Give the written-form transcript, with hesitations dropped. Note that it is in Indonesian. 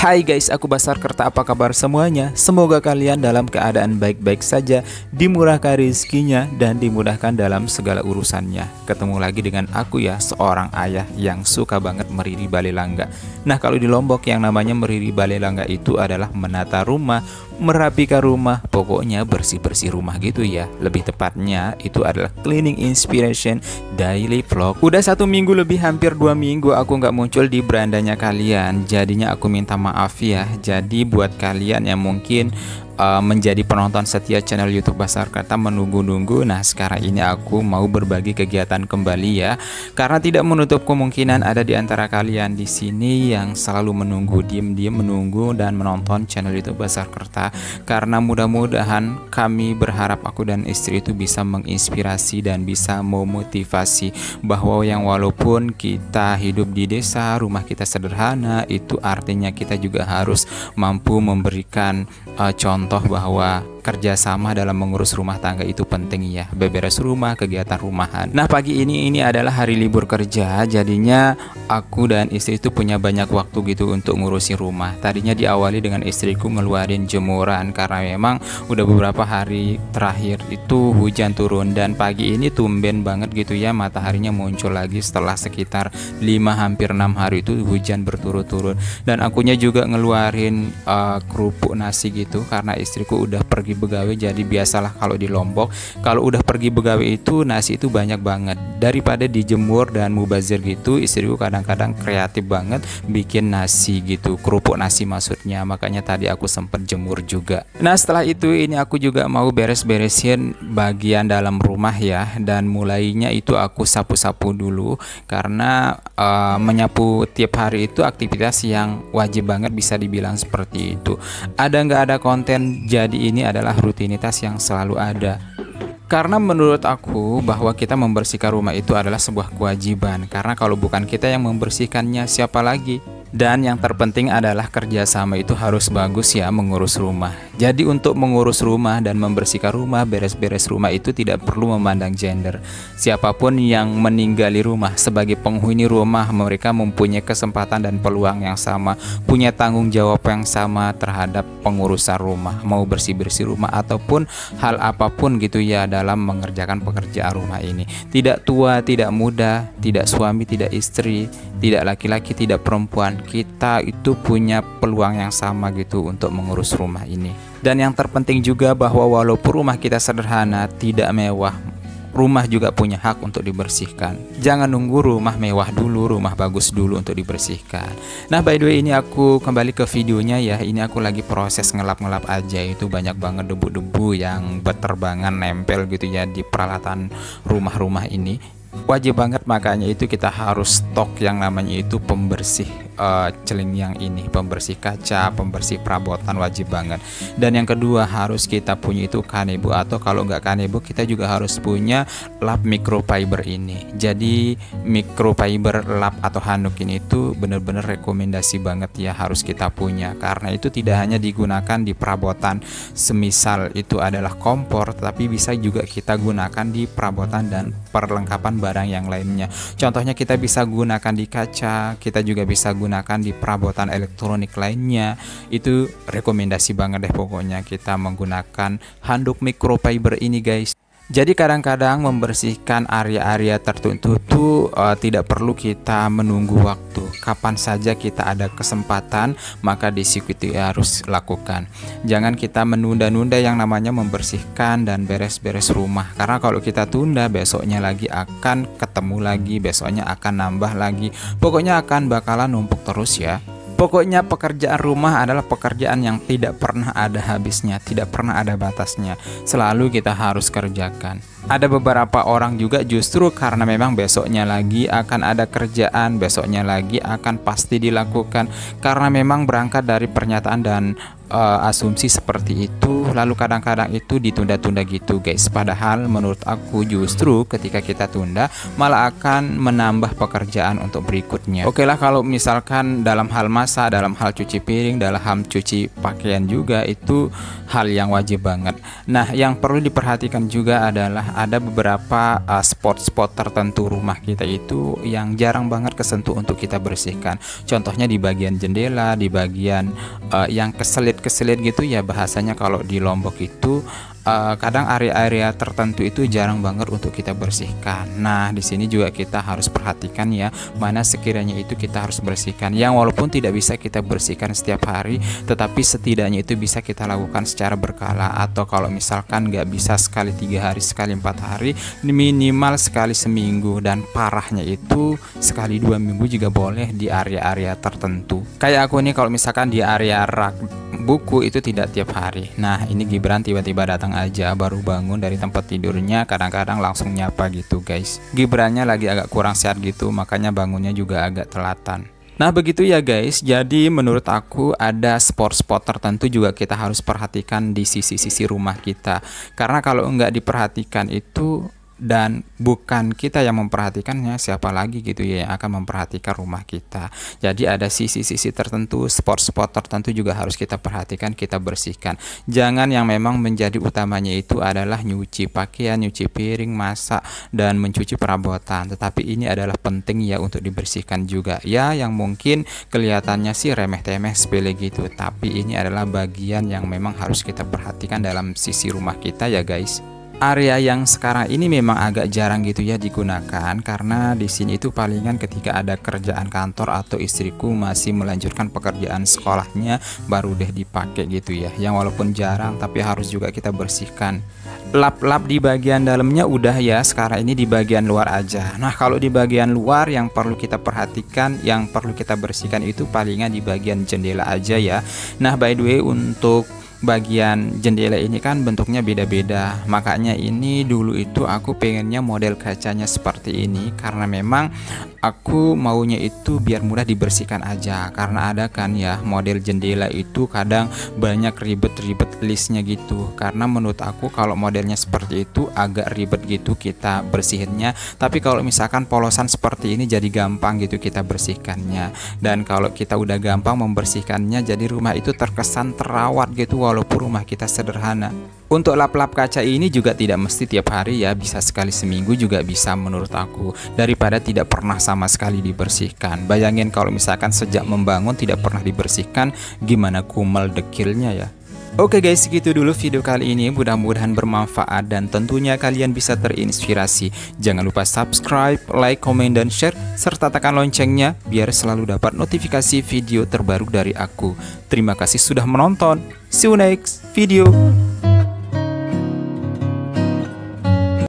Hai guys, aku Basar Kerta. Apa kabar semuanya? Semoga kalian dalam keadaan baik-baik saja, dimurahkan rezekinya dan dimudahkan dalam segala urusannya. Ketemu lagi dengan aku ya, seorang ayah yang suka banget meriri bale langga. Nah, kalau di Lombok yang namanya meriri bale langga itu adalah menata rumah, merapikan rumah, pokoknya bersih-bersih rumah gitu ya. Lebih tepatnya itu adalah cleaning inspiration daily vlog. Udah 1 minggu lebih, hampir 2 minggu aku nggak muncul di berandanya kalian. Jadinya aku minta maaf ya. Jadi buat kalian yang mungkin menjadi penonton setia channel YouTube Basar Kerta menunggu-nunggu, nah sekarang ini aku mau berbagi kegiatan kembali ya. Karena tidak menutup kemungkinan ada di antara kalian di sini yang selalu menunggu, diem-diem menunggu dan menonton channel YouTube Basar Kerta. Karena mudah-mudahan kami berharap aku dan istri itu bisa menginspirasi dan bisa memotivasi bahwa yang walaupun kita hidup di desa, rumah kita sederhana, itu artinya kita juga harus mampu memberikan contoh bahwa kerjasama dalam mengurus rumah tangga itu penting ya. Beberes rumah, kegiatan rumahan. Nah, pagi ini adalah hari libur kerja, jadinya aku dan istri itu punya banyak waktu gitu untuk ngurusin rumah. Tadinya diawali dengan istriku ngeluarin jemuran karena memang udah beberapa hari terakhir itu hujan turun, dan pagi ini tumben banget gitu ya, mataharinya muncul lagi setelah sekitar 5 hampir 6 hari itu hujan berturut-turut. Dan akunya juga ngeluarin kerupuk nasi gitu karena istriku udah pergi begawe. Jadi biasalah kalau di Lombok, kalau udah pergi begawe itu nasi itu banyak banget. Daripada dijemur dan mubazir gitu, istriku kadang-kadang kreatif banget bikin nasi gitu, kerupuk nasi maksudnya. Makanya tadi aku sempet jemur juga. Nah, setelah itu ini aku juga mau beres-beresin bagian dalam rumah ya. Dan mulainya itu aku sapu-sapu dulu karena menyapu tiap hari itu aktivitas yang wajib banget, bisa dibilang seperti itu. Ada nggak ada konten, jadi ini adalah rutinitas yang selalu ada. Karena menurut aku bahwa kita membersihkan rumah itu adalah sebuah kewajiban. Karena kalau bukan kita yang membersihkannya, siapa lagi? Dan yang terpenting adalah kerjasama itu harus bagus ya mengurus rumah. Jadi untuk mengurus rumah dan membersihkan rumah, beres-beres rumah itu tidak perlu memandang gender. Siapapun yang meninggali rumah sebagai penghuni rumah, mereka mempunyai kesempatan dan peluang yang sama, punya tanggung jawab yang sama terhadap pengurusan rumah, mau bersih-bersih rumah ataupun hal apapun gitu ya dalam mengerjakan pekerjaan rumah ini. Tidak tua, tidak muda, tidak suami, tidak istri, tidak laki-laki, tidak perempuan, kita itu punya peluang yang sama gitu untuk mengurus rumah ini. Dan yang terpenting juga bahwa walaupun rumah kita sederhana, tidak mewah, rumah juga punya hak untuk dibersihkan. Jangan nunggu rumah mewah dulu, rumah bagus dulu untuk dibersihkan. Nah, by the way, ini aku kembali ke videonya ya. Ini aku lagi proses ngelap-ngelap aja. Itu banyak banget debu-debu yang berterbangan nempel gitu ya di peralatan rumah-rumah ini. Wajib banget, makanya itu kita harus stok yang namanya itu pembersih celing ini, pembersih kaca, pembersih perabotan, wajib banget. Dan yang kedua harus kita punya itu kanebo, atau kalau nggak kanebo kita juga harus punya lap microfiber ini. Jadi microfiber lap atau handuk ini itu bener-bener rekomendasi banget ya, harus kita punya. Karena itu tidak hanya digunakan di perabotan, semisal itu adalah kompor, tapi bisa juga kita gunakan di perabotan dan perlengkapan barang yang lainnya. Contohnya kita bisa gunakan di kaca, kita juga bisa gunakan di perabotan elektronik lainnya. Itu rekomendasi banget deh pokoknya kita menggunakan handuk microfiber ini guys. Jadi kadang-kadang membersihkan area-area tertentu tuh tidak perlu kita menunggu waktu. Kapan saja kita ada kesempatan, maka di situ harus lakukan. Jangan kita menunda-nunda yang namanya membersihkan dan beres-beres rumah. Karena kalau kita tunda, besoknya lagi akan ketemu lagi, besoknya akan nambah lagi. Pokoknya akan bakalan numpuk terus ya. Pokoknya pekerjaan rumah adalah pekerjaan yang tidak pernah ada habisnya, tidak pernah ada batasnya. Selalu kita harus kerjakan. Ada beberapa orang juga justru karena memang besoknya lagi akan ada kerjaan, besoknya lagi akan pasti dilakukan. Karena memang berangkat dari pernyataan dan asumsi seperti itu, lalu kadang-kadang itu ditunda-tunda gitu guys. Padahal menurut aku justru ketika kita tunda malah akan menambah pekerjaan untuk berikutnya. Oke lah, kalau misalkan dalam hal masak, dalam hal cuci piring, dalam hal cuci pakaian juga itu hal yang wajib banget. Nah, yang perlu diperhatikan juga adalah ada beberapa spot-spot tertentu rumah kita itu yang jarang banget kesentuh untuk kita bersihkan. Contohnya di bagian jendela, di bagian yang keselit-keselit gitu ya bahasanya kalau di Lombok itu. Kadang area-area tertentu itu jarang banget untuk kita bersihkan. Nah, di sini juga kita harus perhatikan ya, mana sekiranya itu kita harus bersihkan. Yang walaupun tidak bisa kita bersihkan setiap hari, tetapi setidaknya itu bisa kita lakukan secara berkala. Atau kalau misalkan nggak bisa sekali 3 hari, sekali 4 hari, minimal sekali seminggu. Dan parahnya itu sekali 2 minggu juga boleh di area-area tertentu. Kayak aku nih, kalau misalkan di area rak buku itu tidak tiap hari. Nah, ini Gibran tiba-tiba datang aja, baru bangun dari tempat tidurnya, kadang-kadang langsung nyapa gitu guys. Gibrannya lagi agak kurang sehat gitu, makanya bangunnya juga agak telatan. Nah, begitu ya guys. Jadi menurut aku ada spot-spot tertentu juga kita harus perhatikan di sisi-sisi rumah kita. Karena kalau nggak diperhatikan itu, dan bukan kita yang memperhatikannya, siapa lagi gitu ya yang akan memperhatikan rumah kita. Jadi ada sisi-sisi tertentu, spot-spot tertentu juga harus kita perhatikan, kita bersihkan. Jangan yang memang menjadi utamanya itu adalah nyuci pakaian, nyuci piring, masak, dan mencuci perabotan. Tetapi ini adalah penting ya untuk dibersihkan juga. Ya, yang mungkin kelihatannya sih remeh-temeh, sepele gitu, tapi ini adalah bagian yang memang harus kita perhatikan dalam sisi rumah kita ya guys. Area yang sekarang ini memang agak jarang gitu ya digunakan, karena di sini itu palingan ketika ada kerjaan kantor atau istriku masih melanjutkan pekerjaan sekolahnya baru deh dipakai gitu ya. Yang walaupun jarang tapi harus juga kita bersihkan. Lap-lap di bagian dalamnya udah ya, sekarang ini di bagian luar aja. Nah, kalau di bagian luar yang perlu kita perhatikan, yang perlu kita bersihkan itu palingan di bagian jendela aja ya. Nah, by the way, untuk bagian jendela ini kan bentuknya beda-beda, makanya ini dulu itu aku pengennya model kacanya seperti ini, karena memang aku maunya itu biar mudah dibersihkan aja. Karena ada kan ya model jendela itu kadang banyak ribet-ribet listnya gitu, karena menurut aku kalau modelnya seperti itu agak ribet gitu kita bersihinnya. Tapi kalau misalkan polosan seperti ini jadi gampang gitu kita bersihkannya. Dan kalau kita udah gampang membersihkannya, jadi rumah itu terkesan terawat gitu walaupun rumah kita sederhana. Untuk lap-lap kaca ini juga tidak mesti tiap hari ya, bisa sekali seminggu juga bisa menurut aku, daripada tidak pernah sama sekali dibersihkan. Bayangin kalau misalkan sejak membangun tidak pernah dibersihkan, gimana kumel dekilnya ya. Oke guys, segitu dulu video kali ini, mudah-mudahan bermanfaat dan tentunya kalian bisa terinspirasi. Jangan lupa subscribe, like, komen, dan share, serta tekan loncengnya biar selalu dapat notifikasi video terbaru dari aku. Terima kasih sudah menonton. See you next video.